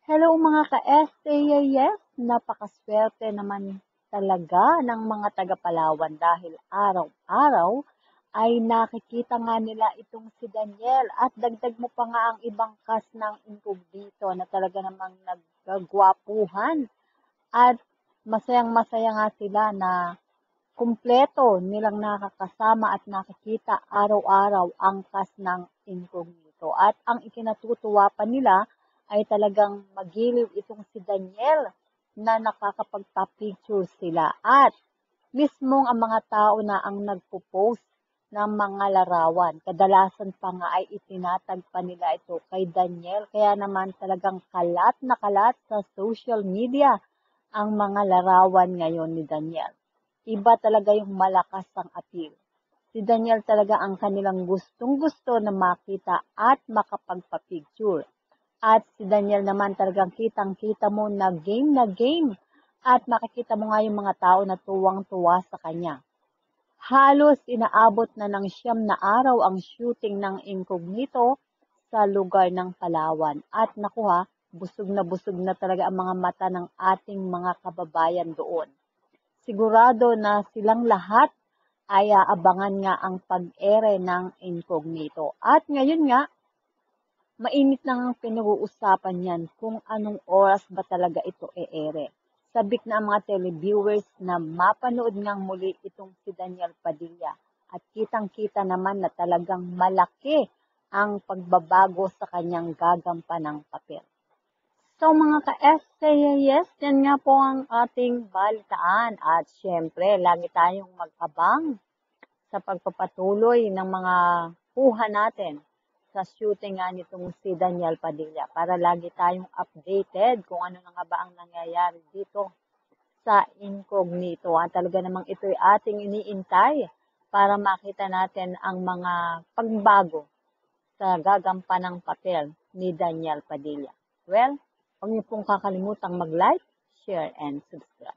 Hello mga ka-STAS! Napakaswerte naman talaga ng mga taga-Palawan dahil araw-araw ay nakikita nga nila itong si Daniel at dagdag mo pa nga ang ibang cast ng Incognito na talaga namang naggagwapuhan at masayang-masaya nga sila na kumpleto nilang nakakasama at nakikita araw-araw ang cast ng Incognito. At ang ikinatutuwa pa nila ay talagang magiliw itong si Daniel na nakakapagpa-picture sila. At mismong ang mga tao na ang nagpo-post ng mga larawan. Kadalasan pa nga ay itinatag pa nila ito kay Daniel. Kaya naman talagang kalat na kalat sa social media ang mga larawan ngayon ni Daniel. Iba talaga yung malakas ang appeal. Si Daniel talaga ang kanilang gustong-gusto na makita at makapagpa-picture. At si Daniel naman talagang kitang-kita mo na game at makikita mo nga yung mga tao na tuwang-tuwa sa kanya. Halos inaabot na ng 9 araw ang shooting ng Incognito sa lugar ng Palawan. At nakuha, busog na talaga ang mga mata ng ating mga kababayan doon. Sigurado na silang lahat ay aabangan nga ang pag-ere ng Incognito. At ngayon nga, mainit na ang pinag-uusapan yan kung anong oras ba talaga ito e-ere. Sabik na ang mga televiewers na mapanood ngang muli itong si Daniel Padilla. At kitang-kita naman na talagang malaki ang pagbabago sa kanyang gagampanang papel. So mga ka-SKAS, yan nga po ang ating balitaan. At syempre, lagi tayong mag-abang sa pagpapatuloy ng mga kuha natin sa shooting nga nitong si Daniel Padilla para lagi tayong updated kung ano na nga ba ang nangyayari dito sa Incognito. At talaga namang ito'y ating iniintay para makita natin ang mga pagbago sa gagampanang papel ni Daniel Padilla. Well, huwag niyo pong kakalimutang mag-like, share, and subscribe.